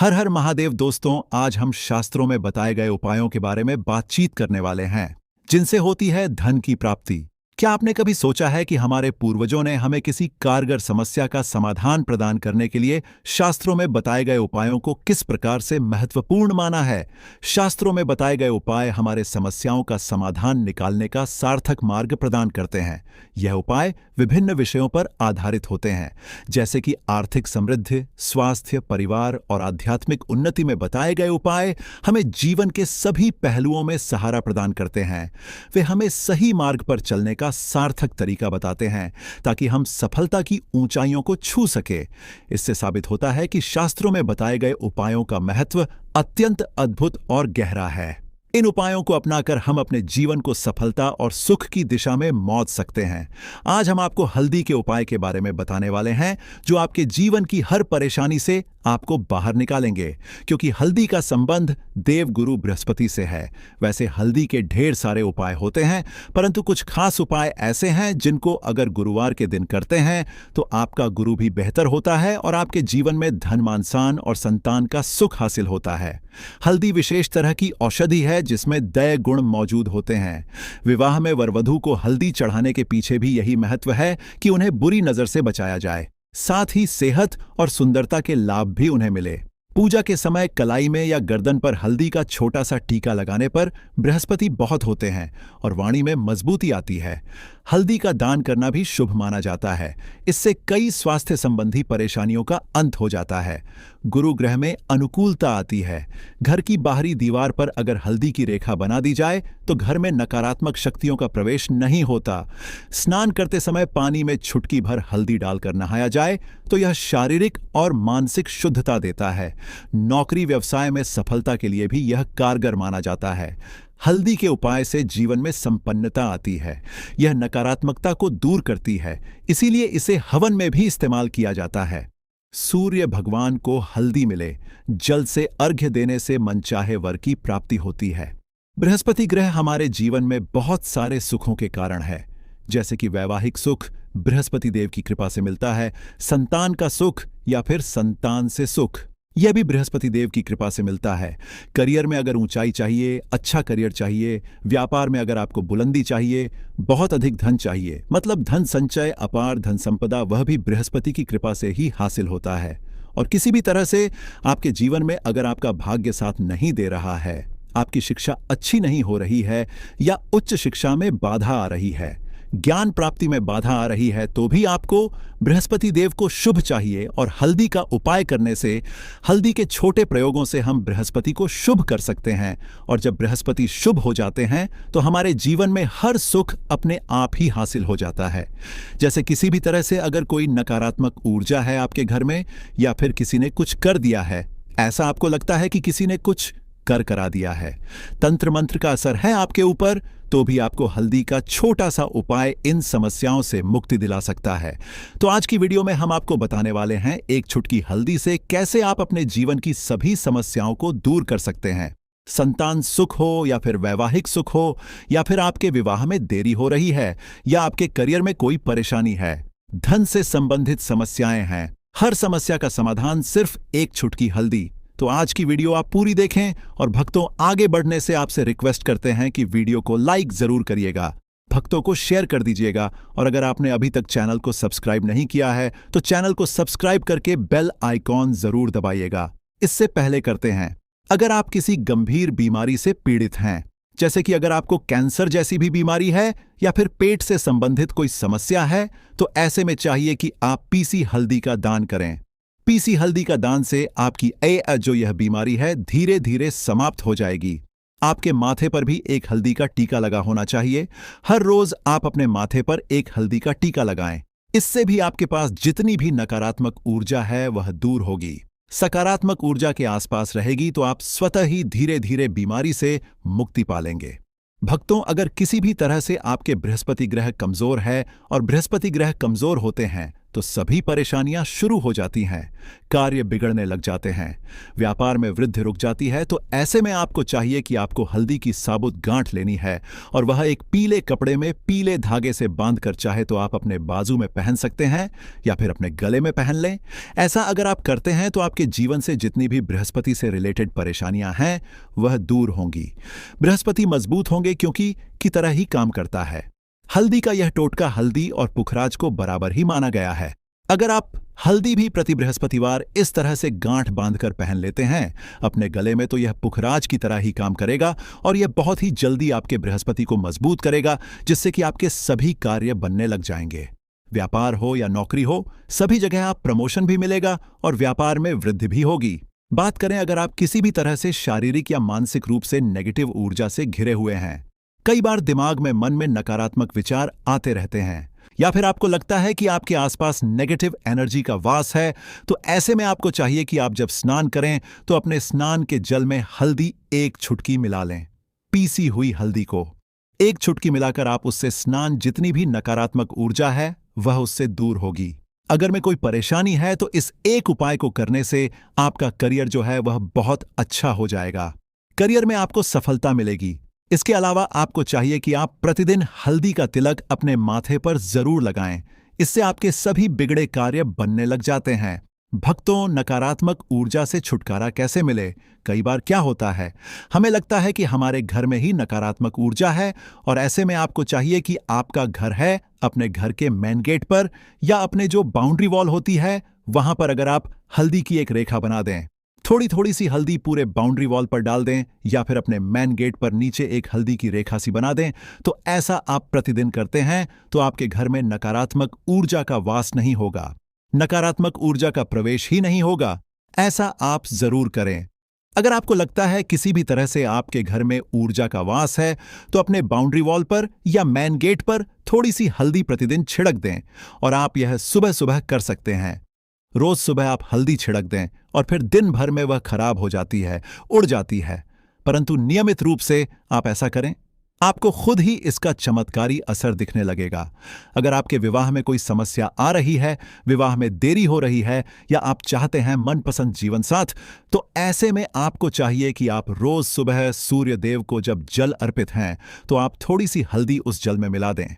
हर हर महादेव दोस्तों, आज हम शास्त्रों में बताए गए उपायों के बारे में बातचीत करने वाले हैं जिनसे होती है धन की प्राप्ति। क्या आपने कभी सोचा है कि हमारे पूर्वजों ने हमें किसी कारगर समस्या का समाधान प्रदान करने के लिए शास्त्रों में बताए गए उपायों को किस प्रकार से महत्वपूर्ण माना है? शास्त्रों में बताए गए उपाय हमारे समस्याओं का समाधान निकालने का सार्थक मार्ग प्रदान करते हैं। यह उपाय विभिन्न विषयों पर आधारित होते हैं, जैसे कि आर्थिक समृद्धि, स्वास्थ्य, परिवार और आध्यात्मिक उन्नति में बताए गए उपाय हमें जीवन के सभी पहलुओं में सहारा प्रदान करते हैं। वे हमें सही मार्ग पर चलने का सार्थक तरीका बताते हैं ताकि हम सफलता की ऊंचाइयों को छू सके। इससे साबित होता है कि शास्त्रों में बताए गए उपायों का महत्व अत्यंत अद्भुत और गहरा है। इन उपायों को अपनाकर हम अपने जीवन को सफलता और सुख की दिशा में मोड़ सकते हैं। आज हम आपको हल्दी के उपाय के बारे में बताने वाले हैं जो आपके जीवन की हर परेशानी से आपको बाहर निकालेंगे, क्योंकि हल्दी का संबंध देवगुरु बृहस्पति से है। वैसे हल्दी के ढेर सारे उपाय होते हैं, परंतु कुछ खास उपाय ऐसे हैं जिनको अगर गुरुवार के दिन करते हैं तो आपका गुरु भी बेहतर होता है और आपके जीवन में धन, मान, सान और संतान का सुख हासिल होता है। हल्दी विशेष तरह की औषधि है जिसमें दय गुण मौजूद होते हैं। विवाह में वर-वधू को हल्दी चढ़ाने के पीछे भी यही महत्व है कि उन्हें बुरी नजर से बचाया जाए, साथ ही सेहत और सुंदरता के लाभ भी उन्हें मिले। पूजा के समय कलाई में या गर्दन पर हल्दी का छोटा सा टीका लगाने पर बृहस्पति बहुत होते हैं और वाणी में मजबूती आती है। हल्दी का दान करना भी शुभ माना जाता है। इससे कई स्वास्थ्य संबंधी परेशानियों का अंत हो जाता है। गुरु ग्रह में अनुकूलता आती है। घर की बाहरी दीवार पर अगर हल्दी की रेखा बना दी जाए तो घर में नकारात्मक शक्तियों का प्रवेश नहीं होता। स्नान करते समय पानी में चुटकी भर हल्दी डालकर नहाया जाए तो यह शारीरिक और मानसिक शुद्धता देता है। नौकरी व्यवसाय में सफलता के लिए भी यह कारगर माना जाता है। हल्दी के उपाय से जीवन में संपन्नता आती है। यह नकारात्मकता को दूर करती है, इसीलिए इसे हवन में भी इस्तेमाल किया जाता है। सूर्य भगवान को हल्दी मिले, जल से अर्घ्य देने से मनचाहे वर की प्राप्ति होती है। बृहस्पति ग्रह हमारे जीवन में बहुत सारे सुखों के कारण है, जैसे कि वैवाहिक सुख बृहस्पति देव की कृपा से मिलता है, संतान का सुख या फिर संतान से सुख यह भी बृहस्पति देव की कृपा से मिलता है। करियर में अगर ऊंचाई चाहिए, अच्छा करियर चाहिए, व्यापार में अगर आपको बुलंदी चाहिए, बहुत अधिक धन चाहिए, मतलब धन संचय, अपार धन संपदा, वह भी बृहस्पति की कृपा से ही हासिल होता है। और किसी भी तरह से आपके जीवन में अगर आपका भाग्य साथ नहीं दे रहा है, आपकी शिक्षा अच्छी नहीं हो रही है या उच्च शिक्षा में बाधा आ रही है, ज्ञान प्राप्ति में बाधा आ रही है, तो भी आपको बृहस्पति देव को शुभ चाहिए और हल्दी का उपाय करने से, हल्दी के छोटे प्रयोगों से हम बृहस्पति को शुभ कर सकते हैं। और जब बृहस्पति शुभ हो जाते हैं तो हमारे जीवन में हर सुख अपने आप ही हासिल हो जाता है। जैसे किसी भी तरह से अगर कोई नकारात्मक ऊर्जा है आपके घर में या फिर किसी ने कुछ कर दिया है, ऐसा आपको लगता है कि किसी ने कुछ करा दिया है, तंत्र मंत्र का असर है आपके ऊपर, तो भी आपको हल्दी का छोटा सा उपाय इन समस्याओं से मुक्ति दिला सकता है। तो आज की वीडियो में हम आपको बताने वाले हैं एक चुटकी हल्दी से कैसे आप अपने जीवन की सभी समस्याओं को दूर कर सकते हैं। संतान सुख हो या फिर वैवाहिक सुख हो या फिर आपके विवाह में देरी हो रही है या आपके करियर में कोई परेशानी है, धन से संबंधित समस्याएं हैं, हर समस्या का समाधान सिर्फ एक चुटकी हल्दी। तो आज की वीडियो आप पूरी देखें और भक्तों, आगे बढ़ने से आपसे रिक्वेस्ट करते हैं कि वीडियो को लाइक जरूर करिएगा, भक्तों को शेयर कर दीजिएगा और अगर आपने अभी तक चैनल को सब्सक्राइब नहीं किया है तो चैनल को सब्सक्राइब करके बेल आइकॉन जरूर दबाइएगा। इससे पहले करते हैं, अगर आप किसी गंभीर बीमारी से पीड़ित हैं, जैसे कि अगर आपको कैंसर जैसी भी बीमारी है या फिर पेट से संबंधित कोई समस्या है, तो ऐसे में चाहिए कि आप पीसी हल्दी का दान करें। पीसी हल्दी का दान से आपकी जो यह बीमारी है धीरे धीरे समाप्त हो जाएगी। आपके माथे पर भी एक हल्दी का टीका लगा होना चाहिए। हर रोज आप अपने माथे पर एक हल्दी का टीका लगाएं। इससे भी आपके पास जितनी भी नकारात्मक ऊर्जा है वह दूर होगी, सकारात्मक ऊर्जा के आसपास रहेगी, तो आप स्वतः ही धीरे धीरे बीमारी से मुक्ति पालेंगे। भक्तों, अगर किसी भी तरह से आपके बृहस्पति ग्रह कमजोर है और बृहस्पति ग्रह कमजोर होते हैं तो सभी परेशानियां शुरू हो जाती हैं, कार्य बिगड़ने लग जाते हैं, व्यापार में वृद्धि रुक जाती है। तो ऐसे में आपको चाहिए कि आपको हल्दी की साबुत गांठ लेनी है और वह एक पीले कपड़े में पीले धागे से बांधकर चाहे तो आप अपने बाजू में पहन सकते हैं या फिर अपने गले में पहन लें। ऐसा अगर आप करते हैं तो आपके जीवन से जितनी भी बृहस्पति से रिलेटेड परेशानियां हैं वह दूर होंगी। बृहस्पति मजबूत होंगे क्योंकि की तरह ही काम करता है। हल्दी का यह टोटका हल्दी और पुखराज को बराबर ही माना गया है। अगर आप हल्दी भी प्रति बृहस्पतिवार इस तरह से गांठ बांधकर पहन लेते हैं अपने गले में, तो यह पुखराज की तरह ही काम करेगा और यह बहुत ही जल्दी आपके बृहस्पति को मजबूत करेगा, जिससे कि आपके सभी कार्य बनने लग जाएंगे। व्यापार हो या नौकरी हो, सभी जगह आप प्रमोशन भी मिलेगा और व्यापार में वृद्धि भी होगी। बात करें अगर आप किसी भी तरह से शारीरिक या मानसिक रूप से नेगेटिव ऊर्जा से घिरे हुए हैं, कई बार दिमाग में मन में नकारात्मक विचार आते रहते हैं या फिर आपको लगता है कि आपके आसपास नेगेटिव एनर्जी का वास है, तो ऐसे में आपको चाहिए कि आप जब स्नान करें तो अपने स्नान के जल में हल्दी एक चुटकी मिला लें। पीसी हुई हल्दी को एक चुटकी मिलाकर आप उससे स्नान, जितनी भी नकारात्मक ऊर्जा है वह उससे दूर होगी। अगर में कोई परेशानी है तो इस एक उपाय को करने से आपका करियर जो है वह बहुत अच्छा हो जाएगा। करियर में आपको सफलता मिलेगी। इसके अलावा आपको चाहिए कि आप प्रतिदिन हल्दी का तिलक अपने माथे पर जरूर लगाएं। इससे आपके सभी बिगड़े कार्य बनने लग जाते हैं। भक्तों, नकारात्मक ऊर्जा से छुटकारा कैसे मिले? कई बार क्या होता है, हमें लगता है कि हमारे घर में ही नकारात्मक ऊर्जा है और ऐसे में आपको चाहिए कि आपका घर है, अपने घर के मेन गेट पर या अपने जो बाउंड्री वॉल होती है वहां पर अगर आप हल्दी की एक रेखा बना दें, थोड़ी थोड़ी सी हल्दी पूरे बाउंड्री वॉल पर डाल दें या फिर अपने मेन गेट पर नीचे एक हल्दी की रेखा सी बना दें, तो ऐसा आप प्रतिदिन करते हैं तो आपके घर में नकारात्मक ऊर्जा का वास नहीं होगा, नकारात्मक ऊर्जा का प्रवेश ही नहीं होगा। ऐसा आप जरूर करें। अगर आपको लगता है किसी भी तरह से आपके घर में ऊर्जा का वास है तो अपने बाउंड्री वॉल पर या मेन गेट पर थोड़ी सी हल्दी प्रतिदिन छिड़क दें और आप यह सुबह सुबह कर सकते हैं। रोज सुबह आप हल्दी छिड़क दें और फिर दिन भर में वह खराब हो जाती है, उड़ जाती है, परंतु नियमित रूप से आप ऐसा करें, आपको खुद ही इसका चमत्कारी असर दिखने लगेगा। अगर आपके विवाह में कोई समस्या आ रही है, विवाह में देरी हो रही है या आप चाहते हैं मनपसंद जीवन साथ, तो ऐसे में आपको चाहिए कि आप रोज सुबह सूर्य देव को जब जल अर्पित हैं तो आप थोड़ी सी हल्दी उस जल में मिला दें।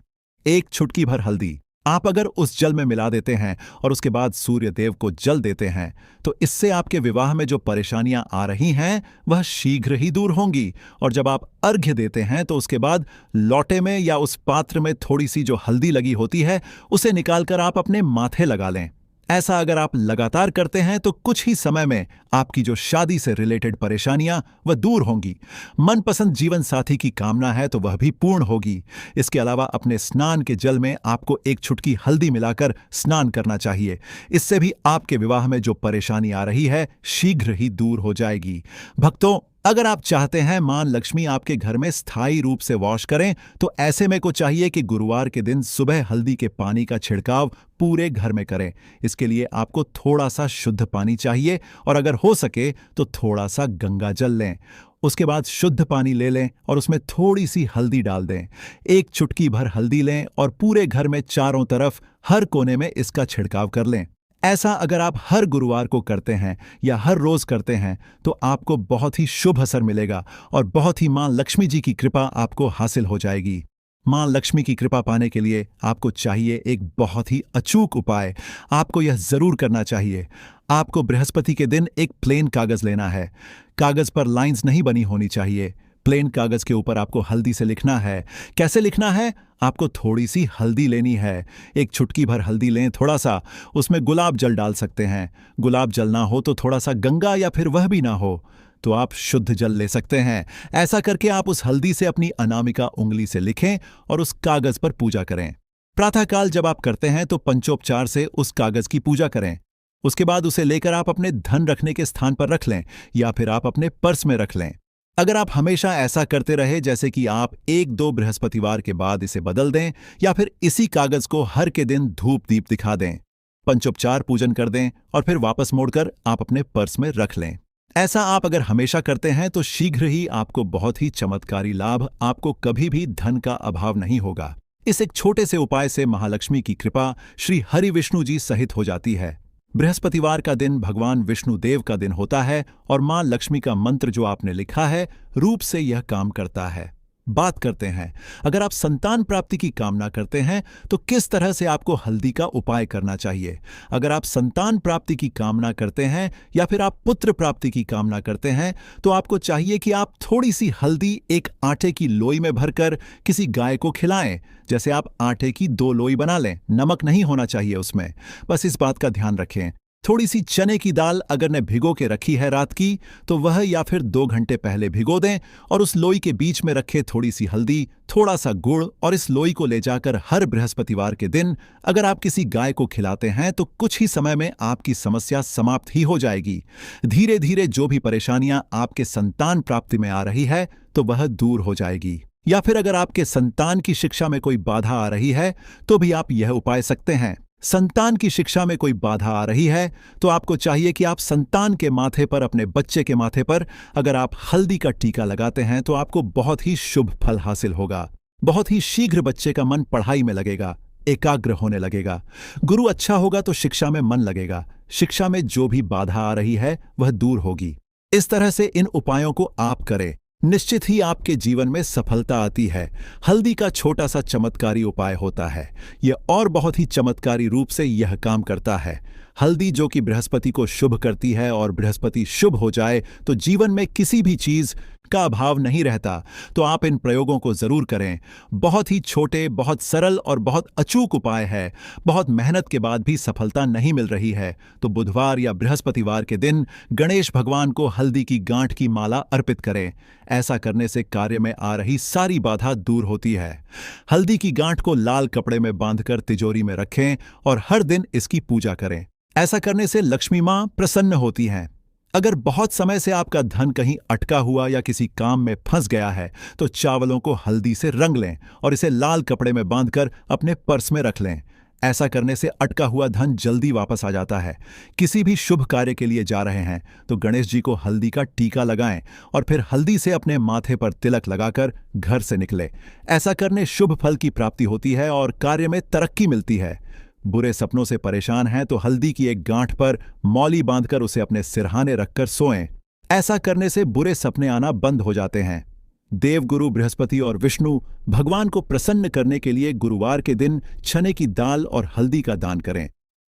एक चुटकी भर हल्दी आप अगर उस जल में मिला देते हैं और उसके बाद सूर्य देव को जल देते हैं तो इससे आपके विवाह में जो परेशानियां आ रही हैं वह शीघ्र ही दूर होंगी। और जब आप अर्घ्य देते हैं तो उसके बाद लौटे में या उस पात्र में थोड़ी सी जो हल्दी लगी होती है उसे निकालकर आप अपने माथे लगा लें। ऐसा अगर आप लगातार करते हैं तो कुछ ही समय में आपकी जो शादी से रिलेटेड परेशानियां वह दूर होंगी। मनपसंद जीवन साथी की कामना है तो वह भी पूर्ण होगी। इसके अलावा अपने स्नान के जल में आपको एक चुटकी हल्दी मिलाकर स्नान करना चाहिए। इससे भी आपके विवाह में जो परेशानी आ रही है शीघ्र ही दूर हो जाएगी। भक्तों, अगर आप चाहते हैं मां लक्ष्मी आपके घर में स्थायी रूप से वास करें तो ऐसे में को चाहिए कि गुरुवार के दिन सुबह हल्दी के पानी का छिड़काव पूरे घर में करें। इसके लिए आपको थोड़ा सा शुद्ध पानी चाहिए और अगर हो सके तो थोड़ा सा गंगा जल लें। उसके बाद शुद्ध पानी ले लें और उसमें थोड़ी सी हल्दी डाल दें। एक चुटकी भर हल्दी लें और पूरे घर में चारों तरफ हर कोने में इसका छिड़काव कर लें। ऐसा अगर आप हर गुरुवार को करते हैं या हर रोज करते हैं तो आपको बहुत ही शुभ असर मिलेगा और बहुत ही मां लक्ष्मी जी की कृपा आपको हासिल हो जाएगी। मां लक्ष्मी की कृपा पाने के लिए आपको चाहिए एक बहुत ही अचूक उपाय। आपको यह जरूर करना चाहिए। आपको बृहस्पति के दिन एक प्लेन कागज लेना है। कागज पर लाइंस नहीं बनी होनी चाहिए। प्लेन कागज के ऊपर आपको हल्दी से लिखना है। कैसे लिखना है? आपको थोड़ी सी हल्दी लेनी है, एक चुटकी भर हल्दी लें, थोड़ा सा उसमें गुलाब जल डाल सकते हैं। गुलाब जल ना हो तो थोड़ा सा गंगा या फिर वह भी ना हो तो आप शुद्ध जल ले सकते हैं। ऐसा करके आप उस हल्दी से अपनी अनामिका उंगली से लिखें और उस कागज पर पूजा करें। प्रातःकाल जब आप करते हैं तो पंचोपचार से उस कागज की पूजा करें। उसके बाद उसे लेकर आप अपने धन रखने के स्थान पर रख लें या फिर आप अपने पर्स में रख लें। अगर आप हमेशा ऐसा करते रहे, जैसे कि आप 1-2 बृहस्पतिवार के बाद इसे बदल दें या फिर इसी कागज को हर के दिन धूप दीप दिखा दें, पंचोपचार पूजन कर दें और फिर वापस मोड़कर आप अपने पर्स में रख लें। ऐसा आप अगर हमेशा करते हैं तो शीघ्र ही आपको बहुत ही चमत्कारी लाभ, आपको कभी भी धन का अभाव नहीं होगा। इस एक छोटे से उपाय से महालक्ष्मी की कृपा श्री हरि विष्णु जी सहित हो जाती है। बृहस्पतिवार का दिन भगवान विष्णु देव का दिन होता है और मां लक्ष्मी का मंत्र जो आपने लिखा है रूप से यह काम करता है। बात करते हैं, अगर आप संतान प्राप्ति की कामना करते हैं तो किस तरह से आपको हल्दी का उपाय करना चाहिए। अगर आप संतान प्राप्ति की कामना करते हैं या फिर आप पुत्र प्राप्ति की कामना करते हैं तो आपको चाहिए कि आप थोड़ी सी हल्दी एक आटे की लोई में भरकर किसी गाय को खिलाएं। जैसे आप आटे की 2 लोई बना लें, नमक नहीं होना चाहिए उसमें, बस इस बात का ध्यान रखें। थोड़ी सी चने की दाल अगर ने भिगो के रखी है रात की तो वह या फिर 2 घंटे पहले भिगो दें और उस लोई के बीच में रखे थोड़ी सी हल्दी, थोड़ा सा गुड़ और इस लोई को ले जाकर हर बृहस्पतिवार के दिन अगर आप किसी गाय को खिलाते हैं तो कुछ ही समय में आपकी समस्या समाप्त ही हो जाएगी। धीरे धीरे जो भी परेशानियां आपके संतान प्राप्ति में आ रही है तो वह दूर हो जाएगी। या फिर अगर आपके संतान की शिक्षा में कोई बाधा आ रही है तो भी आप यह उपाय सकते हैं। संतान की शिक्षा में कोई बाधा आ रही है तो आपको चाहिए कि आप संतान के माथे पर, अपने बच्चे के माथे पर अगर आप हल्दी का टीका लगाते हैं तो आपको बहुत ही शुभ फल हासिल होगा। बहुत ही शीघ्र बच्चे का मन पढ़ाई में लगेगा, एकाग्र होने लगेगा। गुरु अच्छा होगा तो शिक्षा में मन लगेगा, शिक्षा में जो भी बाधा आ रही है वह दूर होगी। इस तरह से इन उपायों को आप करें, निश्चित ही आपके जीवन में सफलता आती है। हल्दी का छोटा सा चमत्कारी उपाय होता है, यह और बहुत ही चमत्कारी रूप से यह काम करता है। हल्दी जो कि बृहस्पति को शुभ करती है और बृहस्पति शुभ हो जाए तो जीवन में किसी भी चीज का अभाव नहीं रहता। तो आप इन प्रयोगों को जरूर करें। बहुत ही छोटे, बहुत सरल और बहुत अचूक उपाय है। बहुत मेहनत के बाद भी सफलता नहीं मिल रही है तो बुधवार या बृहस्पतिवार के दिन गणेश भगवान को हल्दी की गांठ की माला अर्पित करें। ऐसा करने से कार्य में आ रही सारी बाधा दूर होती है। हल्दी की गांठ को लाल कपड़े में बांधकर तिजोरी में रखें और हर दिन इसकी पूजा करें। ऐसा करने से लक्ष्मी मां प्रसन्न होती हैं। अगर बहुत समय से आपका धन कहीं अटका हुआ या किसी काम में फंस गया है तो चावलों को हल्दी से रंग लें और इसे लाल कपड़े में बांधकर अपने पर्स में रख लें। ऐसा करने से अटका हुआ धन जल्दी वापस आ जाता है। किसी भी शुभ कार्य के लिए जा रहे हैं तो गणेश जी को हल्दी का टीका लगाएं और फिर हल्दी से अपने माथे पर तिलक लगाकर घर से निकले। ऐसा करने शुभ फल की प्राप्ति होती है और कार्य में तरक्की मिलती है। बुरे सपनों से परेशान हैं तो हल्दी की एक गांठ पर मौली बांधकर उसे अपने सिरहाने रखकर सोएं। ऐसा करने से बुरे सपने आना बंद हो जाते हैं। देवगुरु बृहस्पति और विष्णु भगवान को प्रसन्न करने के लिए गुरुवार के दिन चने की दाल और हल्दी का दान करें।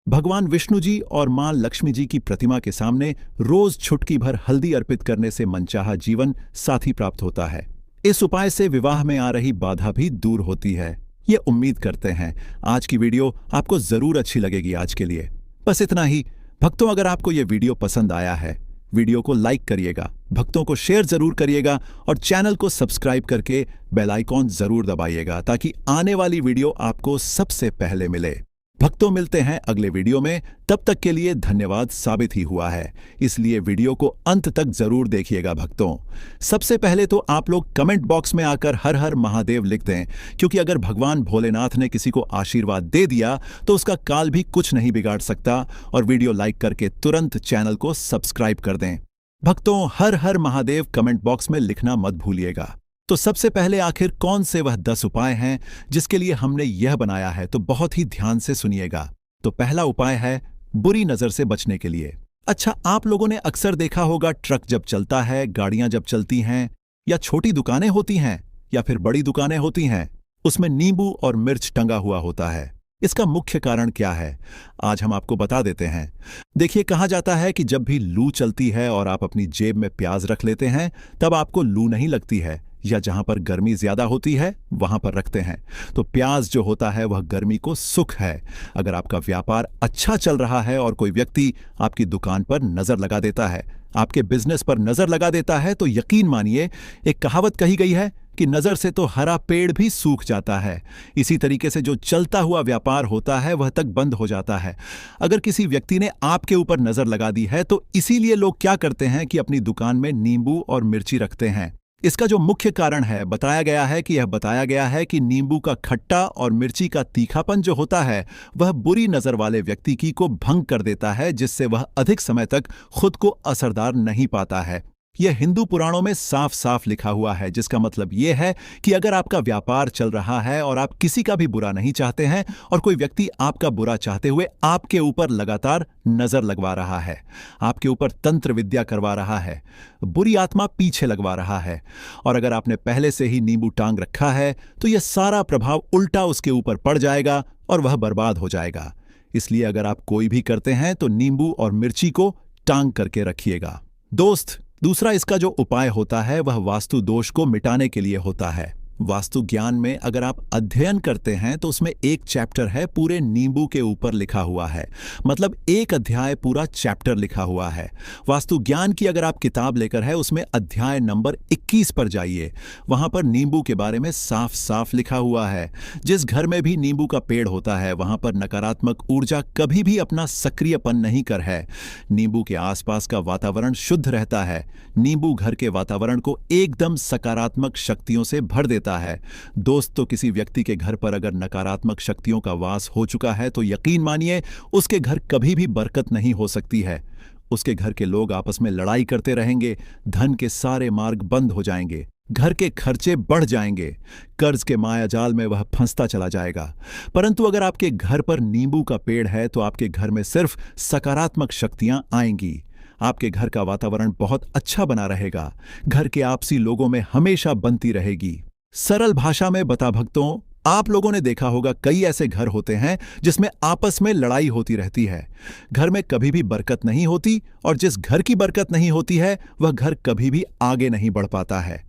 भगवान विष्णु जी और मां लक्ष्मी जी की प्रतिमा के सामने रोज चुटकी भर हल्दी अर्पित करने से मनचाहा जीवन साथी प्राप्त होता है। इस उपाय से विवाह में आ रही बाधा भी दूर होती है। ये उम्मीद करते हैं आज की वीडियो आपको जरूर अच्छी लगेगी। आज के लिए बस इतना ही। भक्तों, अगर आपको ये वीडियो पसंद आया है, वीडियो को लाइक करिएगा, भक्तों को शेयर जरूर करिएगा और चैनल को सब्सक्राइब करके बेल आइकॉन जरूर दबाइएगा ताकि आने वाली वीडियो आपको सबसे पहले मिले। भक्तों, मिलते हैं अगले वीडियो में। तब तक के लिए धन्यवाद साबित ही हुआ है, इसलिए वीडियो को अंत तक जरूर देखिएगा। भक्तों, सबसे पहले तो आप लोग कमेंट बॉक्स में आकर हर हर महादेव लिख दें, क्योंकि अगर भगवान भोलेनाथ ने किसी को आशीर्वाद दे दिया तो उसका काल भी कुछ नहीं बिगाड़ सकता। और वीडियो लाइक करके तुरंत चैनल को सब्सक्राइब कर दें। भक्तों, हर हर महादेव कमेंट बॉक्स में लिखना मत भूलिएगा। तो सबसे पहले आखिर कौन से वह 10 उपाय हैं जिसके लिए हमने यह बनाया है, तो बहुत ही ध्यान से सुनिएगा। तो पहला उपाय है बुरी नजर से बचने के लिए। अच्छा, आप लोगों ने अक्सर देखा होगा ट्रक जब चलता है, गाड़ियां जब चलती हैं या छोटी दुकानें होती हैं या फिर बड़ी दुकानें होती हैं, उसमें नींबू और मिर्च टंगा हुआ होता है। इसका मुख्य कारण क्या है, आज हम आपको बता देते हैं। देखिए, कहा जाता है कि जब भी लू चलती है और आप अपनी जेब में प्याज रख लेते हैं तब आपको लू नहीं लगती है, या जहां पर गर्मी ज्यादा होती है वहां पर रखते हैं तो प्याज जो होता है वह गर्मी को सुख है। अगर आपका व्यापार अच्छा चल रहा है और कोई व्यक्ति आपकी दुकान पर नजर लगा देता है, आपके बिजनेस पर नजर लगा देता है, तो यकीन मानिए, एक कहावत कही गई है कि नजर से तो हरा पेड़ भी सूख जाता है। इसी तरीके से जो चलता हुआ व्यापार होता है वह तक बंद हो जाता है। अगर किसी व्यक्ति ने आपके ऊपर नजर लगा दी है तो इसीलिए लोग क्या करते हैं कि अपनी दुकान में नींबू और मिर्ची रखते हैं। इसका जो मुख्य कारण है, बताया गया है कि नींबू का खट्टा और मिर्ची का तीखापन जो होता है वह बुरी नजर वाले व्यक्ति की को भंग कर देता है, जिससे वह अधिक समय तक खुद को असरदार नहीं पाता है। यह हिंदू पुराणों में साफ साफ लिखा हुआ है, जिसका मतलब यह है कि अगर आपका व्यापार चल रहा है और आप किसी का भी बुरा नहीं चाहते हैं और कोई व्यक्ति आपका बुरा चाहते हुए आपके ऊपर लगातार नजर लगवा रहा है, आपके ऊपर तंत्र विद्या करवा रहा है, बुरी आत्मा पीछे लगवा रहा है, और अगर आपने पहले से ही नींबू टांग रखा है तो यह सारा प्रभाव उल्टा उसके ऊपर पड़ जाएगा और वह बर्बाद हो जाएगा। इसलिए अगर आप कोई भी करते हैं तो नींबू और मिर्ची को टांग करके रखिएगा। दोस्त, दूसरा इसका जो उपाय होता है वह वास्तु दोष को मिटाने के लिए होता है। वास्तु ज्ञान में अगर आप अध्ययन करते हैं तो उसमें एक चैप्टर है पूरे नींबू के ऊपर लिखा हुआ है, मतलब एक अध्याय पूरा चैप्टर लिखा हुआ है। वास्तु ज्ञान की अगर आप किताब लेकर है उसमें अध्याय नंबर 21 पर जाइए, वहां पर नींबू के बारे में साफ साफ लिखा हुआ है। जिस घर में भी नींबू का पेड़ होता है वहां पर नकारात्मक ऊर्जा कभी भी अपना सक्रियपन नहीं कर है। नींबू के आसपास का वातावरण शुद्ध रहता है। नींबू घर के वातावरण को एकदम सकारात्मक शक्तियों से भर देता है। दोस्तों, किसी व्यक्ति के घर पर अगर नकारात्मक शक्तियों का वास हो चुका है तो यकीन मानिए उसके घर कभी भी बरकत नहीं हो सकती है। उसके घर के लोग आपस में लड़ाई करते रहेंगे, धन के सारे मार्ग बंद हो जाएंगे, घर के खर्चे बढ़ जाएंगे, कर्ज के मायाजाल में वह फंसता चला जाएगा। परंतु अगर आपके घर पर नींबू का पेड़ है तो आपके घर में सिर्फ सकारात्मक शक्तियां आएंगी। आपके घर का वातावरण बहुत अच्छा बना रहेगा। घर के आपसी लोगों में हमेशा बनती रहेगी। सरल भाषा में बता भक्तों, आप लोगों ने देखा होगा कई ऐसे घर होते हैं जिसमें आपस में लड़ाई होती रहती है। घर में कभी भी बरकत नहीं होती और जिस घर की बरकत नहीं होती है वह घर कभी भी आगे नहीं बढ़ पाता है।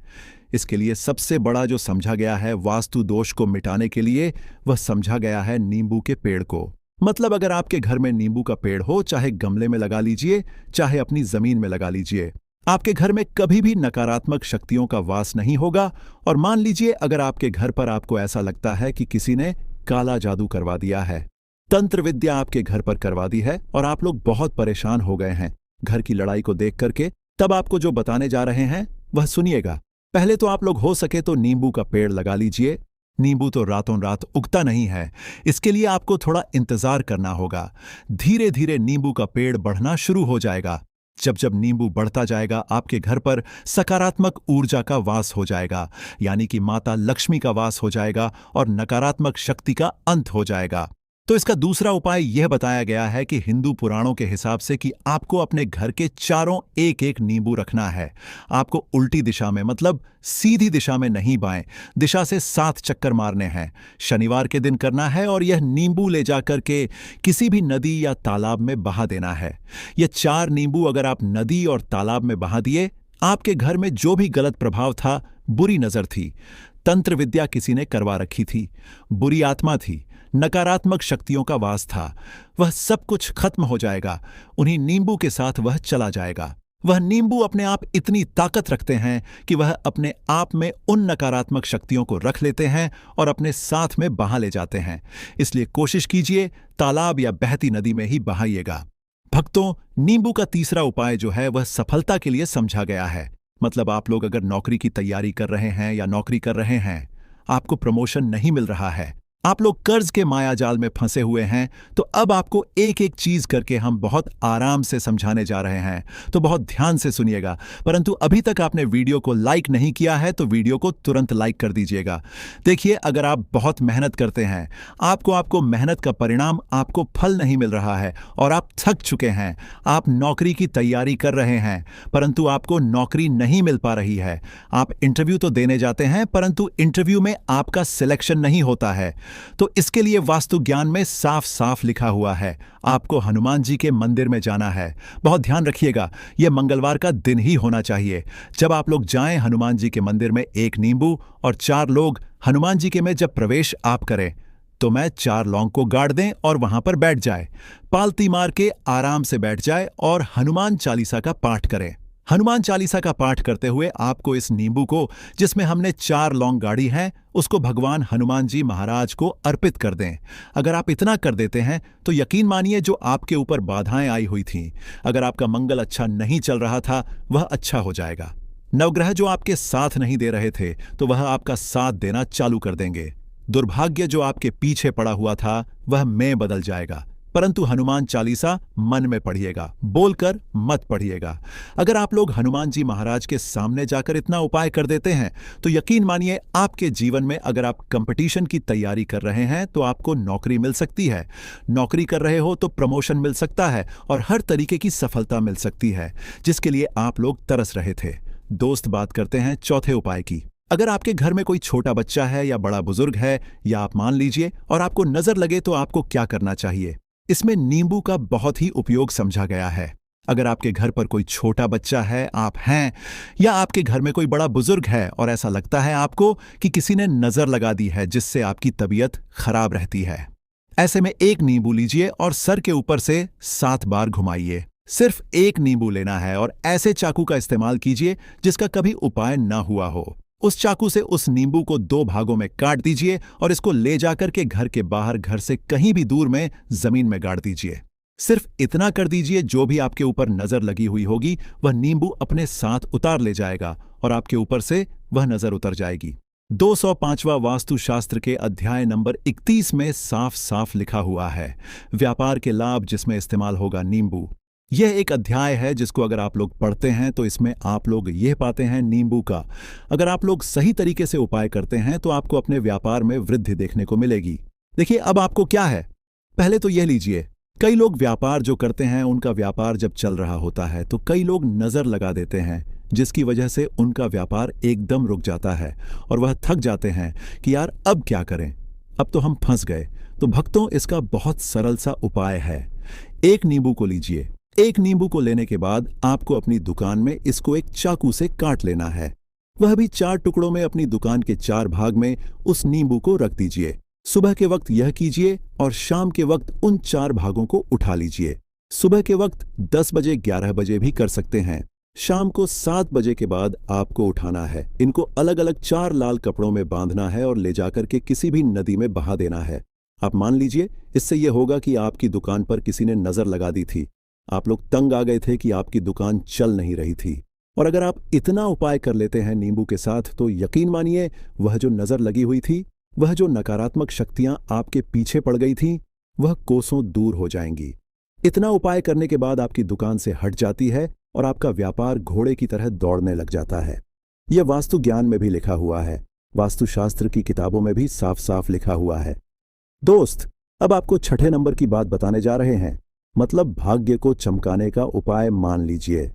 इसके लिए सबसे बड़ा जो समझा गया है वास्तु दोष को मिटाने के लिए, वह समझा गया है नींबू के पेड़ को। मतलब अगर आपके घर में नींबू का पेड़ हो, चाहे गमले में लगा लीजिए, चाहे अपनी जमीन में लगा लीजिए, आपके घर में कभी भी नकारात्मक शक्तियों का वास नहीं होगा। और मान लीजिए अगर आपके घर पर आपको ऐसा लगता है कि किसी ने काला जादू करवा दिया है, तंत्र विद्या आपके घर पर करवा दी है और आप लोग बहुत परेशान हो गए हैं घर की लड़ाई को देख करके, तब आपको जो बताने जा रहे हैं वह सुनिएगा। पहले तो आप लोग हो सके तो नींबू का पेड़ लगा लीजिए। नींबू तो रातों रात उगता नहीं है, इसके लिए आपको थोड़ा इंतजार करना होगा। धीरे धीरे नींबू का पेड़ बढ़ना शुरू हो जाएगा। जब जब नींबू बढ़ता जाएगा आपके घर पर सकारात्मक ऊर्जा का वास हो जाएगा, यानी कि माता लक्ष्मी का वास हो जाएगा और नकारात्मक शक्ति का अंत हो जाएगा। तो इसका दूसरा उपाय यह बताया गया है कि हिंदू पुराणों के हिसाब से कि आपको अपने घर के चारों एक एक नींबू रखना है। आपको उल्टी दिशा में, मतलब सीधी दिशा में नहीं, बाएं दिशा से 7 चक्कर मारने हैं। शनिवार के दिन करना है और यह नींबू ले जाकर के किसी भी नदी या तालाब में बहा देना है। यह 4 नींबू अगर आप नदी और तालाब में बहा दिए, आपके घर में जो भी गलत प्रभाव था, बुरी नजर थी, तंत्र विद्या किसी ने करवा रखी थी, बुरी आत्मा थी, नकारात्मक शक्तियों का वास था, वह सब कुछ खत्म हो जाएगा। उन्हीं नींबू के साथ वह चला जाएगा। वह नींबू अपने आप इतनी ताकत रखते हैं कि वह अपने आप में उन नकारात्मक शक्तियों को रख लेते हैं और अपने साथ में बहा ले जाते हैं। इसलिए कोशिश कीजिए तालाब या बहती नदी में ही बहाइएगा। भक्तों, नींबू का तीसरा उपाय जो है वह सफलता के लिए समझा गया है। मतलब आप लोग अगर नौकरी की तैयारी कर रहे हैं या नौकरी कर रहे हैं, आपको प्रमोशन नहीं मिल रहा है, आप लोग कर्ज के मायाजाल में फंसे हुए हैं, तो अब आपको एक एक चीज करके हम बहुत आराम से समझाने जा रहे हैं, तो बहुत ध्यान से सुनिएगा। परंतु अभी तक आपने वीडियो को लाइक नहीं किया है तो वीडियो को तुरंत लाइक कर दीजिएगा। देखिए, अगर आप बहुत मेहनत करते हैं, आपको मेहनत का परिणाम, आपको फल नहीं मिल रहा है और आप थक चुके हैं, आप नौकरी की तैयारी कर रहे हैं परंतु आपको नौकरी नहीं मिल पा रही है, आप इंटरव्यू तो देने जाते हैं परंतु इंटरव्यू में आपका सिलेक्शन नहीं होता है, तो इसके लिए वास्तु ज्ञान में साफ साफ लिखा हुआ है, आपको हनुमान जी के मंदिर में जाना है। बहुत ध्यान रखिएगा, यह मंगलवार का दिन ही होना चाहिए। जब आप लोग जाएं हनुमान जी के मंदिर में, 1 नींबू और 4 लोग हनुमान जी के में जब प्रवेश आप करें तो मैं 4 लौंग को गाड़ दें और वहां पर बैठ जाए, पालती मार के आराम से बैठ जाए और हनुमान चालीसा का पाठ करें। हनुमान चालीसा का पाठ करते हुए आपको इस नींबू को, जिसमें हमने 4 लौंग गाड़ी हैं, उसको भगवान हनुमान जी महाराज को अर्पित कर दें। अगर आप इतना कर देते हैं तो यकीन मानिए जो आपके ऊपर बाधाएं आई हुई थीं, अगर आपका मंगल अच्छा नहीं चल रहा था, वह अच्छा हो जाएगा। नवग्रह जो आपके साथ नहीं दे रहे थे तो वह आपका साथ देना चालू कर देंगे। दुर्भाग्य जो आपके पीछे पड़ा हुआ था वह में बदल जाएगा। परंतु हनुमान चालीसा मन में पढ़िएगा, बोलकर मत पढ़िएगा। अगर आप लोग हनुमान जी महाराज के सामने जाकर इतना उपाय कर देते हैं तो यकीन मानिए आपके जीवन में अगर आप कंपटीशन की तैयारी कर रहे हैं तो आपको नौकरी मिल सकती है, नौकरी कर रहे हो तो प्रमोशन मिल सकता है और हर तरीके की सफलता मिल सकती है जिसके लिए आप लोग तरस रहे थे। दोस्त, बात करते हैं चौथे उपाय की। अगर आपके घर में कोई छोटा बच्चा है या बड़ा बुजुर्ग है या आप मान लीजिए और आपको नजर लगे तो आपको क्या करना चाहिए। इसमें नींबू का बहुत ही उपयोग समझा गया है। अगर आपके घर पर कोई छोटा बच्चा है, आप हैं, या आपके घर में कोई बड़ा बुजुर्ग है और ऐसा लगता है आपको कि किसी ने नजर लगा दी है जिससे आपकी तबीयत खराब रहती है, ऐसे में एक नींबू लीजिए और सर के ऊपर से 7 बार घुमाइए। सिर्फ एक नींबू लेना है और ऐसे चाकू का इस्तेमाल कीजिए जिसका कभी उपाय ना हुआ हो। उस चाकू से उस नींबू को 2 भागों में काट दीजिए और इसको ले जाकर के घर के बाहर, घर से कहीं भी दूर में जमीन में गाड़ दीजिए। सिर्फ इतना कर दीजिए, जो भी आपके ऊपर नजर लगी हुई होगी वह नींबू अपने साथ उतार ले जाएगा और आपके ऊपर से वह नजर उतर जाएगी। 205वां वास्तुशास्त्र के अध्याय नंबर 31 में साफ साफ लिखा हुआ है, व्यापार के लाभ जिसमें इस्तेमाल होगा नींबू। यह एक अध्याय है जिसको अगर आप लोग पढ़ते हैं तो इसमें आप लोग यह पाते हैं नींबू का अगर आप लोग सही तरीके से उपाय करते हैं तो आपको अपने व्यापार में वृद्धि देखने को मिलेगी। देखिए, अब आपको क्या है, पहले तो यह लीजिए, कई लोग व्यापार जो करते हैं उनका व्यापार जब चल रहा होता है तो कई लोग नजर लगा देते हैं जिसकी वजह से उनका व्यापार एकदम रुक जाता है और वह थक जाते हैं कि यार अब क्या करें, अब तो हम फंस गए। तो भक्तों, इसका बहुत सरल सा उपाय है। एक नींबू को लीजिए। एक नींबू को लेने के बाद आपको अपनी दुकान में इसको एक चाकू से काट लेना है, वह भी 4 टुकड़ों में। अपनी दुकान के 4 भाग में उस नींबू को रख दीजिए। सुबह के वक्त यह कीजिए और शाम के वक्त उन 4 भागों को उठा लीजिए। सुबह के वक्त 10 बजे, 11 बजे भी कर सकते हैं। शाम को 7 बजे के बाद आपको उठाना है। इनको अलग अलग 4 लाल कपड़ों में बांधना है और ले जाकर के किसी भी नदी में बहा देना है। आप मान लीजिए, इससे यह होगा कि आपकी दुकान पर किसी ने नजर लगा दी थी, आप लोग तंग आ गए थे कि आपकी दुकान चल नहीं रही थी। और अगर आप इतना उपाय कर लेते हैं नींबू के साथ तो यकीन मानिए वह जो नजर लगी हुई थी, वह जो नकारात्मक शक्तियां आपके पीछे पड़ गई थीं, वह कोसों दूर हो जाएंगी। इतना उपाय करने के बाद आपकी दुकान से हट जाती है और आपका व्यापार घोड़े की तरह दौड़ने लग जाता है। यह वास्तु ज्ञान में भी लिखा हुआ है, वास्तुशास्त्र की किताबों में भी साफ साफ लिखा हुआ है। दोस्त, अब आपको 6ठे नंबर की बात बताने जा रहे हैं, मतलब भाग्य को चमकाने का उपाय। मान लीजिए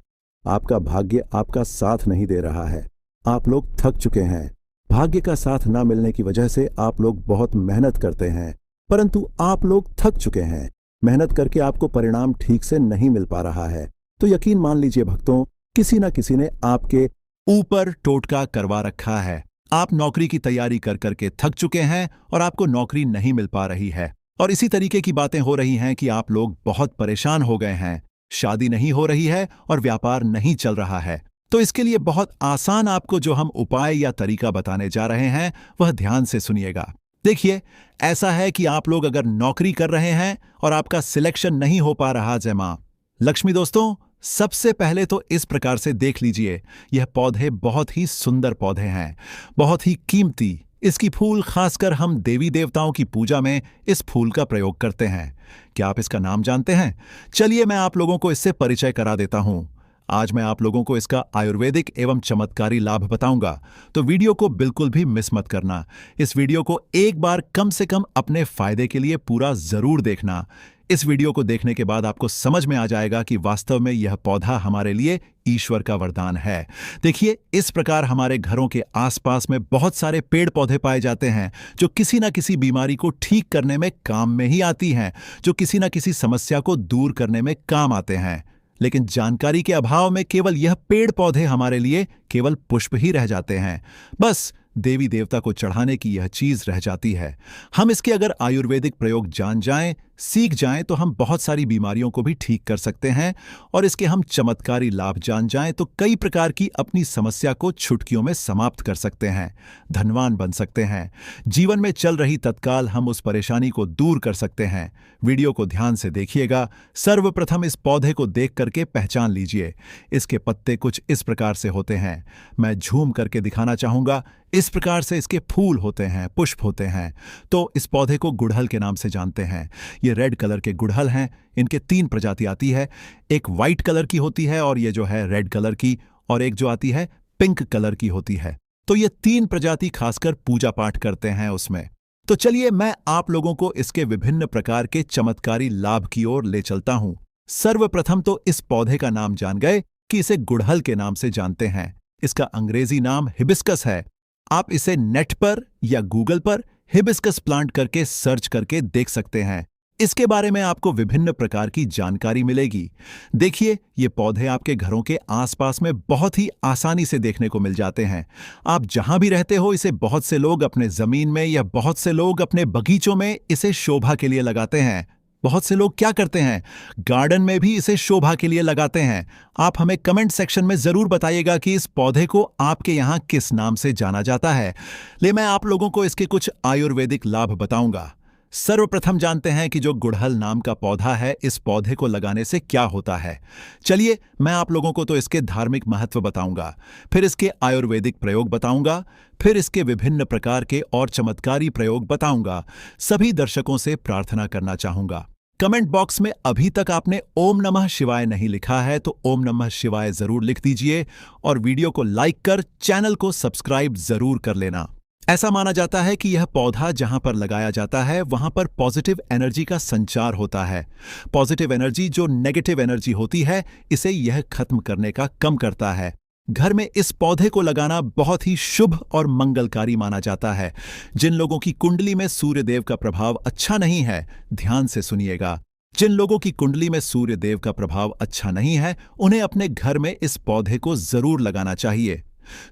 आपका भाग्य आपका साथ नहीं दे रहा है, आप लोग थक चुके हैं। भाग्य का साथ ना मिलने की वजह से आप लोग बहुत मेहनत करते हैं, परंतु आप लोग थक चुके हैं। मेहनत करके आपको परिणाम ठीक से नहीं मिल पा रहा है। तो यकीन मान लीजिए भक्तों, किसी ना किसी ने आपके ऊपर टोटका करवा रखा है। आप नौकरी की तैयारी कर करके थक चुके हैं और आपको नौकरी नहीं मिल पा रही है, और इसी तरीके की बातें हो रही हैं कि आप लोग बहुत परेशान हो गए हैं, शादी नहीं हो रही है और व्यापार नहीं चल रहा है। तो इसके लिए बहुत आसान आपको जो हम उपाय या तरीका बताने जा रहे हैं वह ध्यान से सुनिएगा। देखिए, ऐसा है कि आप लोग अगर नौकरी कर रहे हैं और आपका सिलेक्शन नहीं हो पा रहा, जय मां लक्ष्मी। दोस्तों, सबसे पहले तो इस प्रकार से देख लीजिए, यह पौधे बहुत ही सुंदर पौधे हैं, बहुत ही कीमती। इसकी फूल खासकर हम देवी देवताओं की पूजा में इस फूल का प्रयोग करते हैं। क्या आप इसका नाम जानते हैं? चलिए मैं आप लोगों को इससे परिचय करा देता हूं। आज मैं आप लोगों को इसका आयुर्वेदिक एवं चमत्कारी लाभ बताऊंगा, तो वीडियो को बिल्कुल भी मिस मत करना। इस वीडियो को एक बार कम से कम अपने फायदे के लिए पूरा जरूर देखना। इस वीडियो को देखने के बाद आपको समझ में आ जाएगा कि वास्तव में यह पौधा हमारे लिए ईश्वर का वरदान है। देखिए, इस प्रकार हमारे घरों के आसपास में बहुत सारे पेड़ पौधे पाए जाते हैं जो किसी न किसी बीमारी को ठीक करने में काम में ही आती हैं, जो किसी न किसी समस्या को दूर करने में काम आते हैं। लेकिन जानकारी के अभाव में केवल यह पेड़ पौधे हमारे लिए केवल पुष्प ही रह जाते हैं, बस देवी देवता को चढ़ाने की यह चीज रह जाती है। हम इसके अगर आयुर्वेदिक प्रयोग जान जाएं, सीख जाएं, तो हम बहुत सारी बीमारियों को भी ठीक कर सकते हैं, और इसके हम चमत्कारी लाभ जान जाएं तो कई प्रकार की अपनी समस्या को चुटकियों में समाप्त कर सकते हैं, धनवान बन सकते हैं। जीवन में चल रही तत्काल हम उस परेशानी को दूर कर सकते हैं। वीडियो को ध्यान से देखिएगा। सर्वप्रथम इस पौधे को देख करके पहचान लीजिए। इसके पत्ते कुछ इस प्रकार से होते हैं, मैं झूम करके दिखाना चाहूंगा। इस प्रकार से इसके फूल होते हैं, पुष्प होते हैं। तो इस पौधे को गुड़हल के नाम से जानते हैं। ये रेड कलर के गुड़हल हैं। इनके 3 प्रजाति आती है, एक वाइट कलर की होती है और ये जो है रेड कलर की, और एक जो आती है पिंक कलर की होती है। तो ये 3 प्रजाति खासकर पूजा पाठ करते हैं उसमें। तो चलिए मैं आप लोगों को इसके विभिन्न प्रकार के चमत्कारी लाभ की ओर ले चलता हूं। सर्वप्रथम तो इस पौधे का नाम जान गए कि इसे गुड़हल के नाम से जानते हैं। इसका अंग्रेजी नाम हिबिस्कस है। आप इसे नेट पर या गूगल पर हिबिस्कस प्लांट करके सर्च करके देख सकते हैं। इसके बारे में आपको विभिन्न प्रकार की जानकारी मिलेगी। देखिए, ये पौधे आपके घरों के आसपास में बहुत ही आसानी से देखने को मिल जाते हैं। आप जहां भी रहते हो, इसे बहुत से लोग अपने जमीन में या बहुत से लोग अपने बगीचों में इसे शोभा के लिए लगाते हैं। बहुत से लोग क्या करते हैं, गार्डन में भी इसे शोभा के लिए लगाते हैं। आप हमें कमेंट सेक्शन में जरूर बताइएगा कि इस पौधे को आपके यहां किस नाम से जाना जाता है। ले मैं आप लोगों को इसके कुछ आयुर्वेदिक लाभ बताऊंगा। सर्वप्रथम जानते हैं कि जो गुड़हल नाम का पौधा है, इस पौधे को लगाने से क्या होता है। चलिए मैं आप लोगों को तो इसके धार्मिक महत्व बताऊंगा, फिर इसके आयुर्वेदिक प्रयोग बताऊंगा, फिर इसके विभिन्न प्रकार के और चमत्कारी प्रयोग बताऊंगा। सभी दर्शकों से प्रार्थना करना चाहूंगा, कमेंट बॉक्स में अभी तक आपने ओम नमः शिवाय नहीं लिखा है तो ओम नमः शिवाय जरूर लिख दीजिए और वीडियो को लाइक कर चैनल को सब्सक्राइब जरूर कर लेना। ऐसा माना जाता है कि यह पौधा जहां पर लगाया जाता है वहां पर पॉजिटिव एनर्जी का संचार होता है। पॉजिटिव एनर्जी जो नेगेटिव एनर्जी होती है, इसे यह खत्म करने का कम करता है। घर में इस पौधे को लगाना बहुत ही शुभ और मंगलकारी माना जाता है। जिन लोगों की कुंडली में सूर्यदेव का प्रभाव अच्छा नहीं है, ध्यान से सुनिएगा, जिन लोगों की कुंडली में सूर्यदेव का प्रभाव अच्छा नहीं है, उन्हें अपने घर में इस पौधे को जरूर लगाना चाहिए।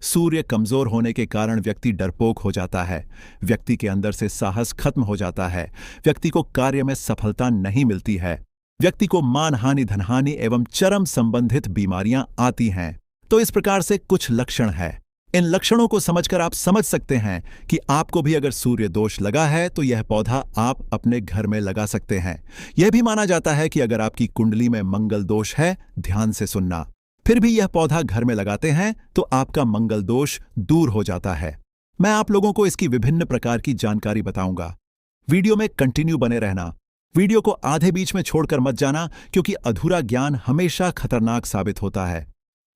सूर्य कमजोर होने के कारण व्यक्ति डरपोक हो जाता है, व्यक्ति के अंदर से साहस खत्म हो जाता है, व्यक्ति को कार्य में सफलता नहीं मिलती है, व्यक्ति को मानहानि, धनहानि एवं चरम संबंधित बीमारियां आती हैं। तो इस प्रकार से कुछ लक्षण है। इन लक्षणों को समझकर आप समझ सकते हैं कि आपको भी अगर सूर्य दोष लगा है तो यह पौधा आप अपने घर में लगा सकते हैं। यह भी माना जाता है कि अगर आपकी कुंडली में मंगल दोष है, ध्यान से सुनना, फिर भी यह पौधा घर में लगाते हैं तो आपका मंगल दोष दूर हो जाता है। मैं आप लोगों को इसकी विभिन्न प्रकार की जानकारी बताऊंगा। वीडियो में कंटिन्यू बने रहना, वीडियो को आधे बीच में छोड़कर मत जाना, क्योंकि अधूरा ज्ञान हमेशा खतरनाक साबित होता है।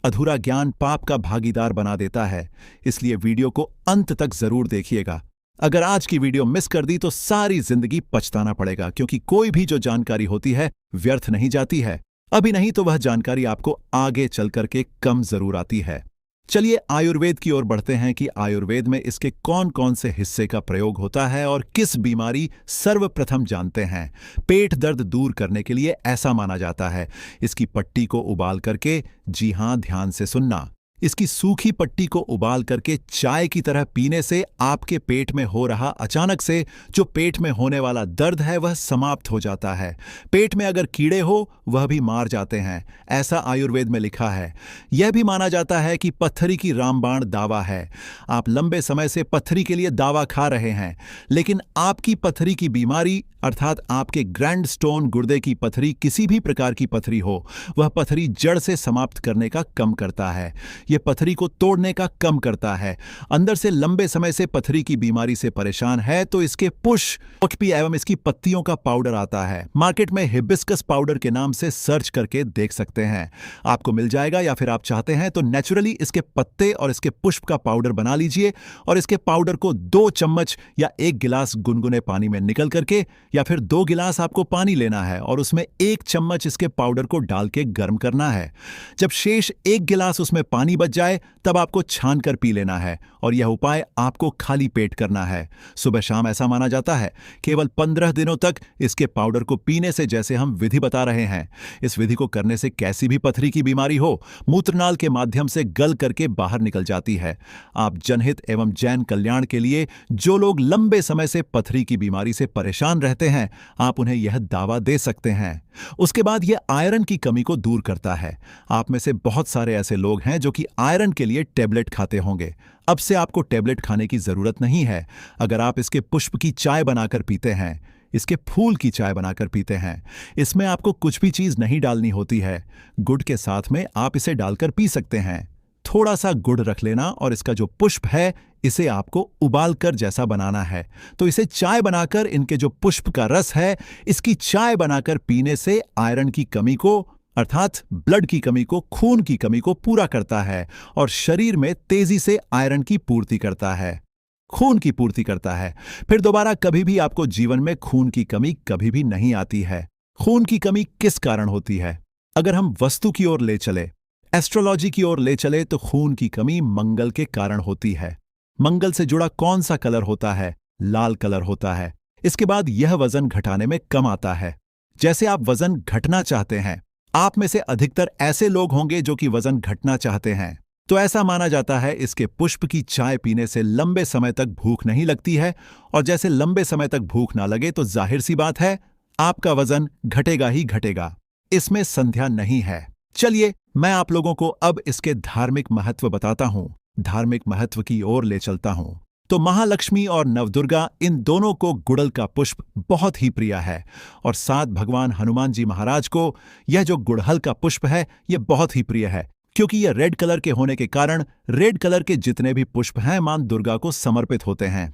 अधूरा ज्ञान पाप का भागीदार बना देता है, इसलिए वीडियो को अंत तक जरूर देखिएगा। अगर आज की वीडियो मिस कर दी तो सारी जिंदगी पछताना पड़ेगा, क्योंकि कोई भी जो जानकारी होती है व्यर्थ नहीं जाती है। अभी नहीं तो वह जानकारी आपको आगे चल करके कम जरूर आती है। चलिए आयुर्वेद की ओर बढ़ते हैं कि आयुर्वेद में इसके कौन कौन से हिस्से का प्रयोग होता है और किस बीमारी सर्वप्रथम जानते हैं। पेट दर्द दूर करने के लिए ऐसा माना जाता है, इसकी पट्टी को उबाल करके, जी हां ध्यान से सुनना, इसकी सूखी पट्टी को उबाल करके चाय की तरह पीने से आपके पेट में हो रहा अचानक से जो पेट में होने वाला दर्द है वह समाप्त हो जाता है। पेट में अगर कीड़े हो वह भी मार जाते हैं, ऐसा आयुर्वेद में लिखा है। यह भी माना जाता है कि पत्थरी की रामबाण दावा है। आप लंबे समय से पत्थरी के लिए दावा खा रहे हैं, लेकिन आपकी पत्थरी की बीमारी अर्थात आपके ग्रैंड स्टोन गुर्दे की पथरी, किसी भी प्रकार की पथरी हो, वह पथरी जड़ से समाप्त करने का कम करता है। यह पथरी को तोड़ने का कम करता है। अंदर से लंबे समय से पथरी की बीमारी से परेशान है तो इसके पुष्प एवं इसकी पत्तियों का पाउडर आता है। मार्केट में हिबिस्कस पाउडर के नाम से सर्च करके देख सकते हैं, आपको मिल जाएगा। या फिर आप चाहते हैं तो नेचुरली इसके पत्ते और इसके पुष्प का पाउडर बना लीजिए और इसके पाउडर को 2 चम्मच या 1 गिलास गुनगुने पानी में निकल करके, या फिर 2 गिलास आपको पानी लेना है और उसमें 1 चम्मच इसके पाउडर को डाल के गर्म करना है। जब शेष 1 गिलास उसमें पानी बच जाए तब आपको छान कर पी लेना है और यह उपाय आपको खाली पेट करना है। सुबह शाम ऐसा माना जाता है। केवल 15 दिनों तक इसके पाउडर को पीने से, जैसे हम विधि बता रहे हैं, इस विधि को करने से कैसी भी पथरी की बीमारी हो, मूत्रनाल के माध्यम से गल करके बाहर निकल जाती है। आप जनहित एवं जैन कल्याण के लिए जो लोग लंबे समय से पथरी की बीमारी से परेशान रहते हैं, आप उन्हें यह दावा दे सकते हैं। उसके बाद यह आयरन की कमी को दूर करता है। आप में से बहुत सारे ऐसे लोग हैं जो कि आयरन के लिए टेबलेट खाते होंगे। अब से आपको टेबलेट खाने की जरूरत नहीं है। अगर आप इसके पुष्प की चाय बनाकर पीते हैं, इसके फूल की चाय बनाकर पीते हैं, इसमें आपको कुछ भी चीज नहीं डालनी होती है। गुड़ के साथ में आप इसे डालकर पी सकते हैं। थोड़ा सा गुड़ रख लेना और इसका जो पुष्प है इसे आपको उबालकर जैसा बनाना है। तो इसे चाय बनाकर इनके जो पुष्प का रस है इसकी चाय बनाकर पीने से आयरन की कमी को अर्थात ब्लड की कमी को, खून की कमी को पूरा करता है और शरीर में तेजी से आयरन की पूर्ति करता है, खून की पूर्ति करता है। फिर दोबारा कभी भी आपको जीवन में खून की कमी कभी भी नहीं आती है। खून की कमी किस कारण होती है? अगर हम वस्तु की ओर ले चले, एस्ट्रोलॉजी की ओर ले चले तो खून की कमी मंगल के कारण होती है। मंगल से जुड़ा कौन सा कलर होता है? लाल कलर होता है। इसके बाद यह वजन घटाने में कम आता है। जैसे आप वजन घटना चाहते हैं, आप में से अधिकतर ऐसे लोग होंगे जो कि वजन घटना चाहते हैं, तो ऐसा माना जाता है इसके पुष्प की चाय पीने से लंबे समय तक भूख नहीं लगती है और जैसे लंबे समय तक भूख ना लगे तो जाहिर सी बात है आपका वजन घटेगा ही घटेगा। इसमें संध्या नहीं है। चलिए मैं आप लोगों को अब इसके धार्मिक महत्व बताता हूं, धार्मिक महत्व की ओर ले चलता हूं। तो महालक्ष्मी और नवदुर्गा इन दोनों को गुड़हल का पुष्प बहुत ही प्रिय है और साथ भगवान हनुमान जी महाराज को यह जो गुड़हल का पुष्प है यह बहुत ही प्रिय है, क्योंकि यह रेड कलर के होने के कारण रेड कलर के जितने भी पुष्प हैं मां दुर्गा को समर्पित होते हैं।